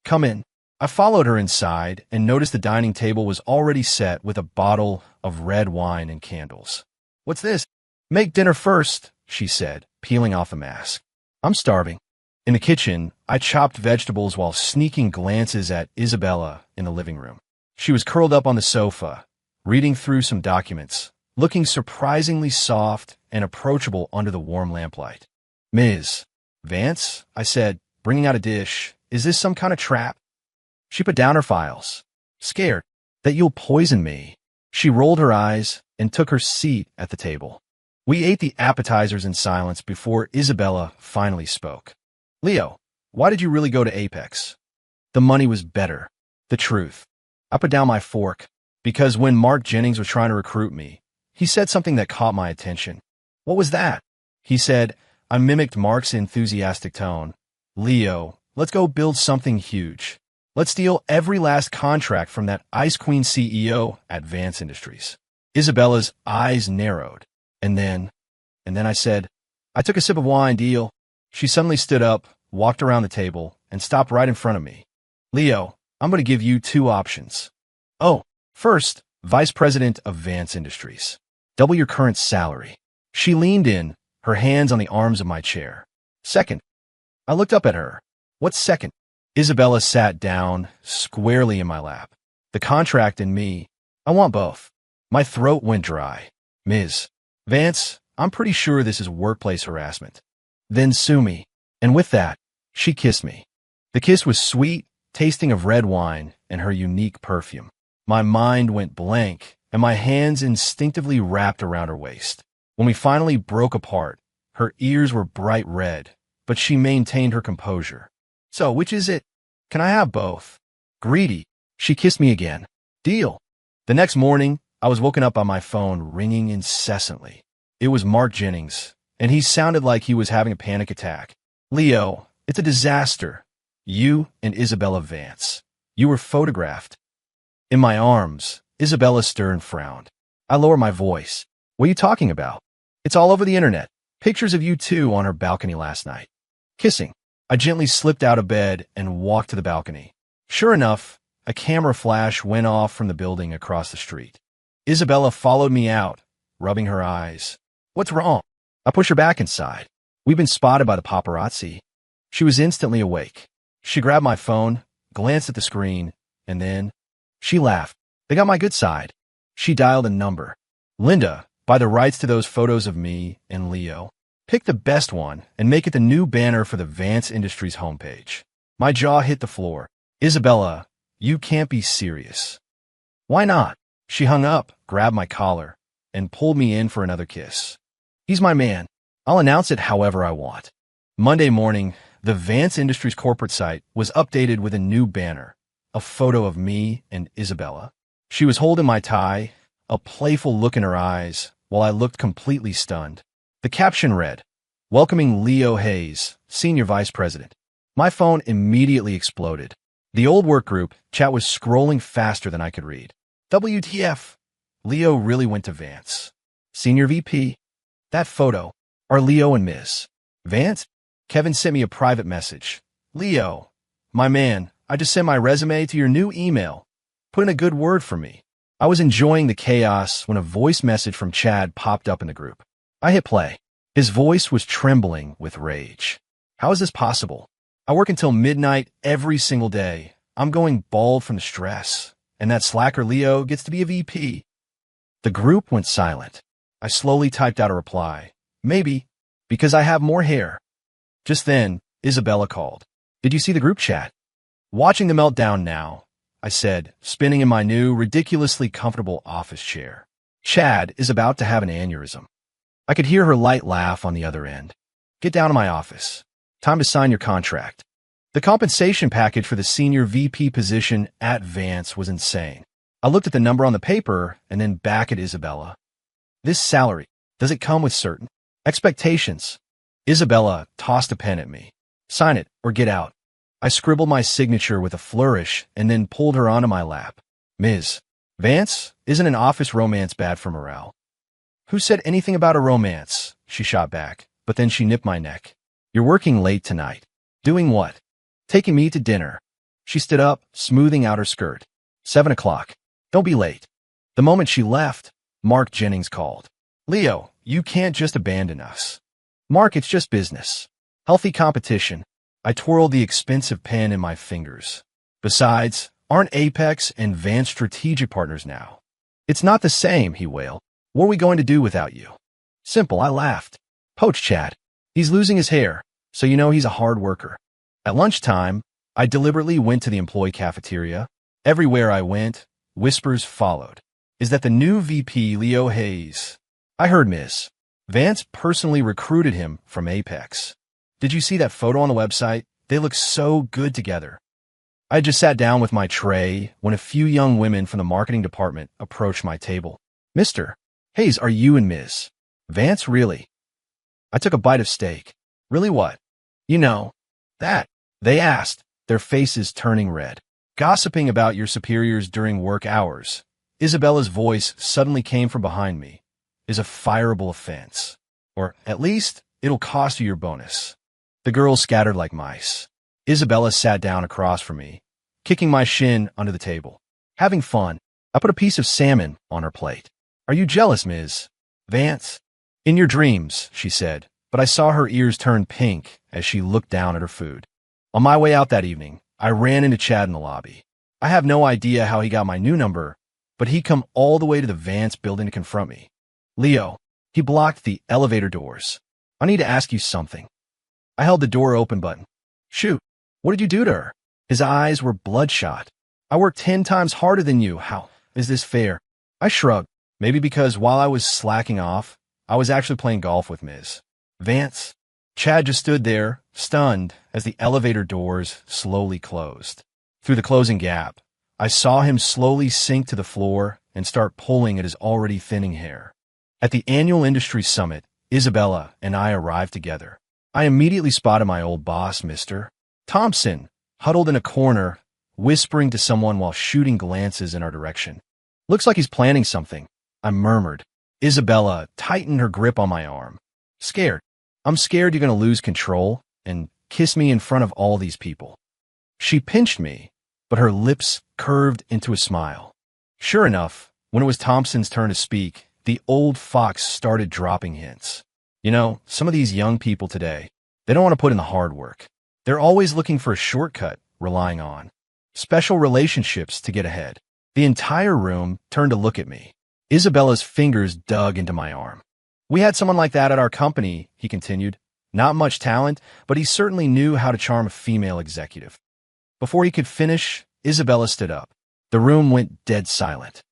Come in. I followed her inside and noticed the dining table was already set with a bottle of red wine and candles. What's this? Make dinner first, she said, peeling off the mask. I'm starving. In the kitchen, I chopped vegetables while sneaking glances at Isabella in the living room. She was curled up on the sofa, reading through some documents, looking surprisingly soft and approachable under the warm lamplight. Ms. Vance, I said, bringing out a dish, is this some kind of trap? She put down her files. Scared that you'll poison me, she rolled her eyes and took her seat at the table. We ate the appetizers in silence before Isabella finally spoke. Leo, why did you really go to Apex? The money was better. The truth. I put down my fork because when Mark Jennings was trying to recruit me, he said something that caught my attention. What was that? He said. I mimicked Mark's enthusiastic tone. Leo, let's go build something huge. Let's steal every last contract from that Ice Queen CEO at Vance Industries. Isabella's eyes narrowed. And then I said, I took a sip of wine, deal. She suddenly stood up, walked around the table, and stopped right in front of me. Leo, I'm going to give you 2 options. Oh, first, Vice President of Vance Industries. Double your current salary. She leaned in, her hands on the arms of my chair. Second, I looked up at her. What's second? Isabella sat down squarely in my lap. The contract and me. I want both. My throat went dry. Ms. Vance, I'm pretty sure this is workplace harassment. Then sue me. And with that, she kissed me. The kiss was sweet, tasting of red wine and her unique perfume. My mind went blank, and my hands instinctively wrapped around her waist. When we finally broke apart, her ears were bright red, but she maintained her composure. So, which is it? Can I have both? Greedy. She kissed me again. Deal. The next morning, I was woken up by my phone ringing incessantly. It was Mark Jennings, and he sounded like he was having a panic attack. Leo, it's a disaster. You and Isabella Vance. You were photographed. In my arms, Isabella Stern frowned. I lowered my voice. What are you talking about? It's all over the internet. Pictures of you two on her balcony last night. Kissing. I gently slipped out of bed and walked to the balcony. Sure enough, a camera flash went off from the building across the street. Isabella followed me out, rubbing her eyes. What's wrong? I pushed her back inside. We've been spotted by the paparazzi. She was instantly awake. She grabbed my phone, glanced at the screen, and then she laughed. They got my good side. She dialed a number. Linda, buy the rights to those photos of me and Leo. Pick the best one and make it the new banner for the Vance Industries homepage. My jaw hit the floor. Isabella, you can't be serious. Why not? She hung up, grabbed my collar, and pulled me in for another kiss. He's my man. I'll announce it however I want. Monday morning, the Vance Industries corporate site was updated with a new banner, a photo of me and Isabella. She was holding my tie, a playful look in her eyes, while I looked completely stunned. The caption read, "Welcoming Leo Hayes, Senior Vice President." My phone immediately exploded. The old work group chat was scrolling faster than I could read. WTF? Leo really went to Vance. Senior VP. That photo. Are Leo and Ms. Vance? Kevin sent me a private message. Leo, my man, I just sent my resume to your new email. Put in a good word for me. I was enjoying the chaos when a voice message from Chad popped up in the group. I hit play. His voice was trembling with rage. How is this possible? I work until midnight every single day. I'm going bald from the stress. And that slacker Leo gets to be a VP. The group went silent. I slowly typed out a reply. Maybe, because I have more hair. Just then, Isabella called. Did you see the group chat? Watching the meltdown now, I said, spinning in my new, ridiculously comfortable office chair. Chad is about to have an aneurysm. I could hear her light laugh on the other end. Get down to my office. Time to sign your contract. The compensation package for the senior VP position at Vance was insane. I looked at the number on the paper and then back at Isabella. This salary, does it come with certain expectations? Isabella tossed a pen at me. Sign it or get out. I scribbled my signature with a flourish and then pulled her onto my lap. Ms. Vance, isn't an office romance bad for morale? Who said anything about a romance? She shot back, but then she nipped my neck. You're working late tonight. Doing what? Taking me to dinner. She stood up, smoothing out her skirt. 7 o'clock. Don't be late. The moment she left, Mark Jennings called. Leo, you can't just abandon us. Mark, it's just business. Healthy competition. I twirled the expensive pen in my fingers. Besides, aren't Apex and Vance strategic partners now? It's not the same, he wailed. What are we going to do without you? Simple, I laughed. Poach Chad. He's losing his hair, so you know he's a hard worker. At lunchtime, I deliberately went to the employee cafeteria. Everywhere I went, whispers followed. Is that the new VP, Leo Hayes? I heard Ms. Vance personally recruited him from Apex. Did you see that photo on the website? They look so good together. I just sat down with my tray when a few young women from the marketing department approached my table. Mr. Hayes, are you and Ms. Vance really? I took a bite of steak. Really what? You know, that. They asked, their faces turning red. Gossiping about your superiors during work hours. Isabella's voice suddenly came from behind me. Is a fireable offense. Or, at least, it'll cost you your bonus. The girls scattered like mice. Isabella sat down across from me, kicking my shin under the table. Having fun, I put a piece of salmon on her plate. Are you jealous, Ms. Vance? In your dreams, she said, but I saw her ears turn pink as she looked down at her food. On my way out that evening, I ran into Chad in the lobby. I have no idea how he got my new number, but he come all the way to the Vance building to confront me. Leo, he blocked the elevator doors. I need to ask you something. I held the door open button. Shoot, what did you do to her? His eyes were bloodshot. I worked 10 times harder than you. How is this fair? I shrugged. Maybe because while I was slacking off, I was actually playing golf with Ms. Vance. Chad just stood there, stunned, as the elevator doors slowly closed. Through the closing gap, I saw him slowly sink to the floor and start pulling at his already thinning hair. At the annual industry summit, Isabella and I arrived together. I immediately spotted my old boss, Mr. Thompson, huddled in a corner whispering to someone while shooting glances in our direction. Looks like he's planning something, I murmured. Isabella tightened her grip on my arm. Scared. I'm scared you're going to lose control and kiss me in front of all these people. She pinched me, but her lips curved into a smile. Sure enough, when it was Thompson's turn to speak, the old fox started dropping hints. You know, some of these young people today, they don't want to put in the hard work. They're always looking for a shortcut, relying on special relationships to get ahead. The entire room turned to look at me. Isabella's fingers dug into my arm. We had someone like that at our company, he continued. Not much talent, but he certainly knew how to charm a female executive. Before he could finish, Isabella stood up. The room went dead silent.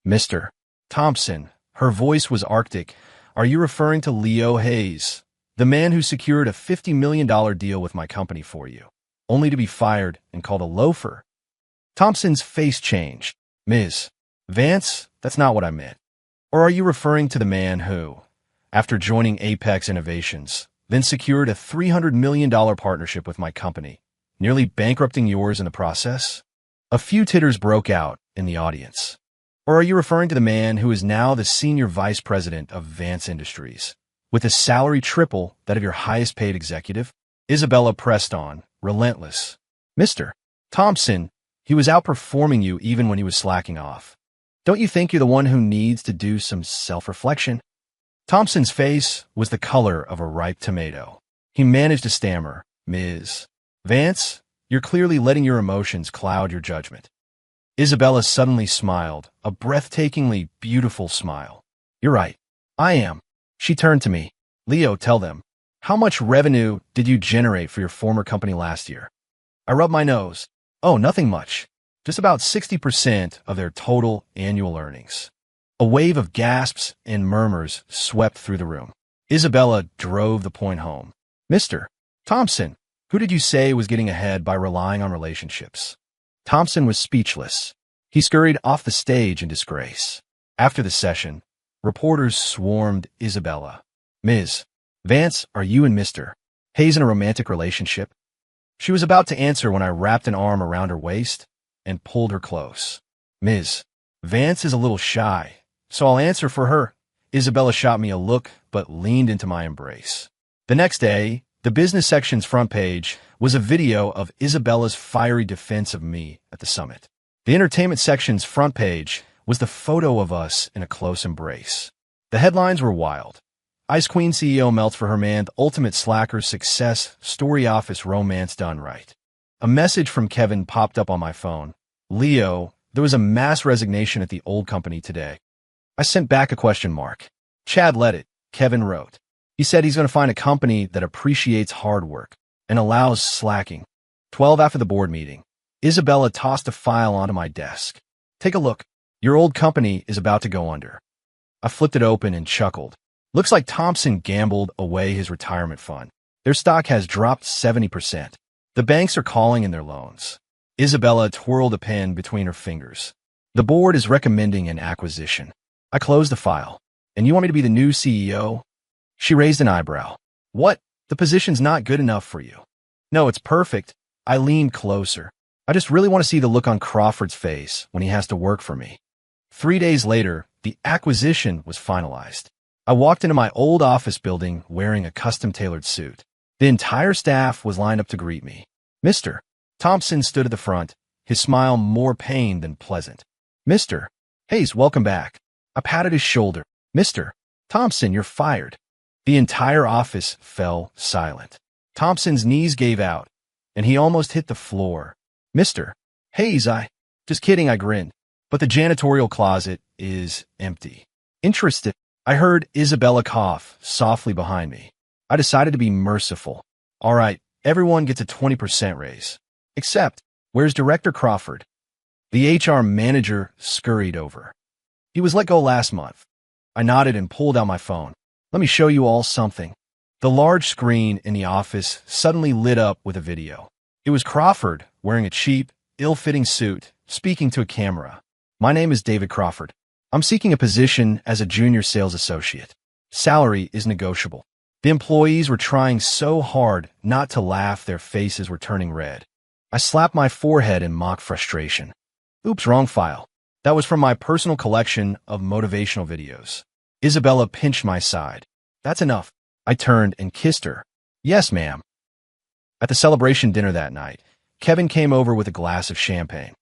Mr. Thompson, her voice was arctic. Are you referring to Leo Hayes, the man who secured a $50 million deal with my company for you, only to be fired and called a loafer? Thompson's face changed. Ms. Vance, that's not what I meant. Or are you referring to the man who, after joining Apex Innovations, then secured a $300 million partnership with my company, nearly bankrupting yours in the process? A few titters broke out in the audience. Or are you referring to the man who is now the senior vice president of Vance Industries, with a salary triple that of your highest paid executive? Isabella pressed on, relentless. Mr. Thompson, he was outperforming you even when he was slacking off. Don't you think you're the one who needs to do some self-reflection? Thompson's face was the color of a ripe tomato. He managed to stammer, Ms. Vance, you're clearly letting your emotions cloud your judgment. Isabella suddenly smiled, a breathtakingly beautiful smile. You're right. I am. She turned to me. Leo, tell them. How much revenue did you generate for your former company last year? I rubbed my nose. Oh, nothing much. Just about 60% of their total annual earnings. A wave of gasps and murmurs swept through the room. Isabella drove the point home. Mr. Thompson, who did you say was getting ahead by relying on relationships? Thompson was speechless. He scurried off the stage in disgrace. After the session, reporters swarmed Isabella. Ms. Vance, are you and Mr. Hayes in a romantic relationship? She was about to answer when I wrapped an arm around her waist and pulled her close. Ms. Vance is a little shy, so I'll answer for her. Isabella shot me a look, but leaned into my embrace. The next day, the business section's front page was a video of Isabella's fiery defense of me at the summit. The entertainment section's front page was the photo of us in a close embrace. The headlines were wild. Ice Queen CEO melts for her man, the ultimate slacker success, story office romance done right. A message from Kevin popped up on my phone. Leo, there was a mass resignation at the old company today. I sent back a question mark. Chad let it, Kevin wrote. He said he's going to find a company that appreciates hard work and allows slacking. 12 after the board meeting. Isabella tossed a file onto my desk. Take a look. Your old company is about to go under. I flipped it open and chuckled. Looks like Thompson gambled away his retirement fund. Their stock has dropped 70%. The banks are calling in their loans. Isabella twirled a pen between her fingers. The board is recommending an acquisition. I closed the file. And you want me to be the new CEO? She raised an eyebrow. What? The position's not good enough for you. No, it's perfect. I leaned closer. I just really want to see the look on Crawford's face when he has to work for me. 3 days later, the acquisition was finalized. I walked into my old office building wearing a custom-tailored suit. The entire staff was lined up to greet me. Mr. Thompson stood at the front, his smile more pained than pleasant. Mr. Hayes, welcome back. I patted his shoulder. Mr. Thompson, you're fired. The entire office fell silent. Thompson's knees gave out, and he almost hit the floor. Mr. Hayes, Just kidding, I grinned. But the janitorial closet is empty. Interested. I heard Isabella cough softly behind me. I decided to be merciful. All right, everyone gets a 20% raise. Except, where's Director Crawford? The HR manager scurried over. He was let go last month. I nodded and pulled out my phone. Let me show you all something. The large screen in the office suddenly lit up with a video. It was Crawford, wearing a cheap, ill-fitting suit, speaking to a camera. My name is David Crawford. I'm seeking a position as a junior sales associate. Salary is negotiable. The employees were trying so hard not to laugh their faces were turning red. I slapped my forehead in mock frustration. Oops, wrong file. That was from my personal collection of motivational videos. Isabella pinched my side. That's enough. I turned and kissed her. Yes, ma'am. At the celebration dinner that night, Kevin came over with a glass of champagne.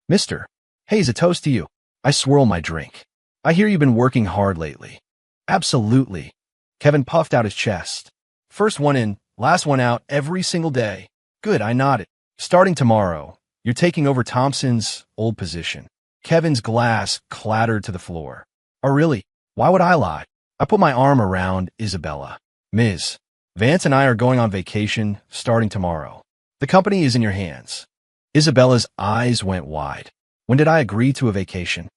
Mister, Hayes, a toast to you. I swirl my drink. I hear you've been working hard lately. Absolutely. Kevin puffed out his chest. First one in, last one out every single day. Good, I nodded. Starting tomorrow, you're taking over Thompson's old position. Kevin's glass clattered to the floor. Oh, really? Why would I lie? I put my arm around Isabella. Ms. Vance and I are going on vacation starting tomorrow. The company is in your hands. Isabella's eyes went wide. When did I agree to a vacation?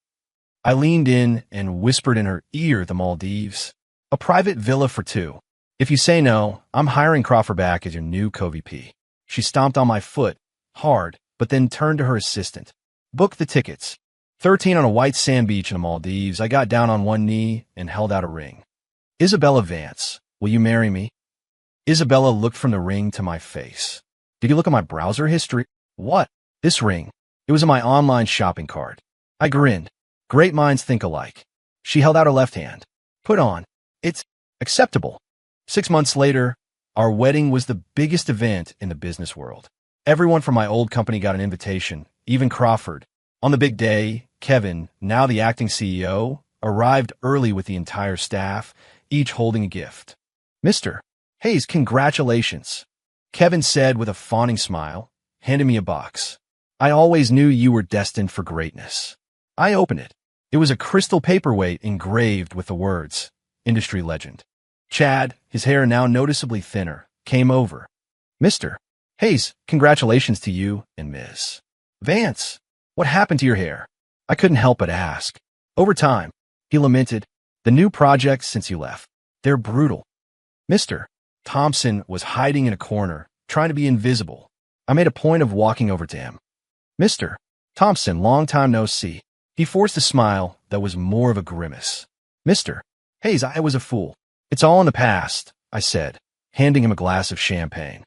I leaned in and whispered in her ear the Maldives. A private villa for two. If you say no, I'm hiring Crawford back as your new co-VP. She stomped on my foot, hard, but then turned to her assistant. Book the tickets. 13 on a white sand beach in the Maldives. I got down on one knee and held out a ring. Isabella Vance, will you marry me? Isabella looked from the ring to my face. Did you look at my browser history? What? This ring. It was in my online shopping cart. I grinned. Great minds think alike. She held out her left hand. Put on. It's acceptable. 6 months later, our wedding was the biggest event in the business world. Everyone from my old company got an invitation, even Crawford. On the big day, Kevin, now the acting CEO, arrived early with the entire staff, each holding a gift. Mr. Hayes, congratulations, Kevin said with a fawning smile, handing me a box. I always knew you were destined for greatness. I opened it. It was a crystal paperweight engraved with the words, Industry Legend. Chad, his hair now noticeably thinner, came over. Mr. Hayes, congratulations to you and Ms. Vance. What happened to your hair? I couldn't help but ask. Over time, he lamented, the new projects since you left. They're brutal. Mr. Thompson was hiding in a corner, trying to be invisible. I made a point of walking over to him. Mr. Thompson, long time no see. He forced a smile that was more of a grimace. Mr. Hayes, I was a fool. It's all in the past, I said, handing him a glass of champagne.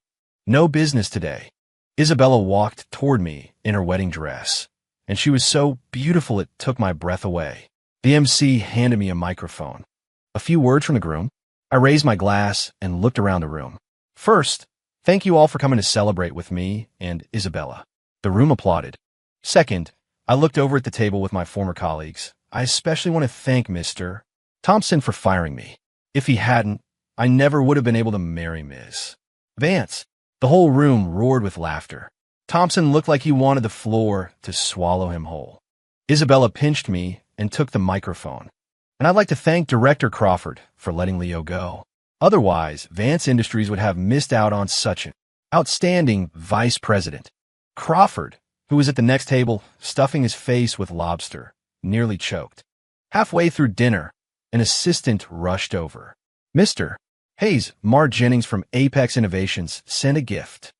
No business today. Isabella walked toward me in her wedding dress, and she was so beautiful it took my breath away. The MC handed me a microphone. A few words from the groom. I raised my glass and looked around the room. First, thank you all for coming to celebrate with me and Isabella. The room applauded. Second, I looked over at the table with my former colleagues. I especially want to thank Mr. Thompson for firing me. If he hadn't, I never would have been able to marry Ms. Vance. The whole room roared with laughter. Thompson looked like he wanted the floor to swallow him whole. Isabella pinched me and took the microphone. And I'd like to thank Director Crawford for letting Leo go. Otherwise, Vance Industries would have missed out on such an outstanding vice president. Crawford, who was at the next table, stuffing his face with lobster, nearly choked. Halfway through dinner, an assistant rushed over. Mr. Hayes, Mark Jennings from Apex Innovations sent a gift.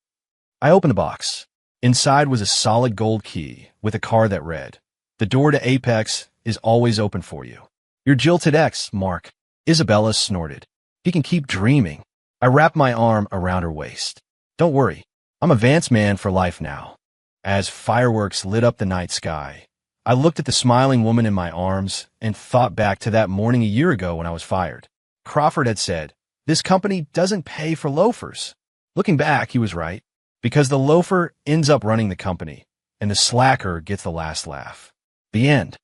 I opened the box. Inside was a solid gold key with a card that read, the door to Apex is always open for you. Your jilted ex, Mark. Isabella snorted. He can keep dreaming. I wrapped my arm around her waist. Don't worry, I'm a Vance man for life now. As fireworks lit up the night sky, I looked at the smiling woman in my arms and thought back to that morning a year ago when I was fired. Crawford had said, this company doesn't pay for loafers. Looking back, he was right, because the loafer ends up running the company, and the slacker gets the last laugh. The end.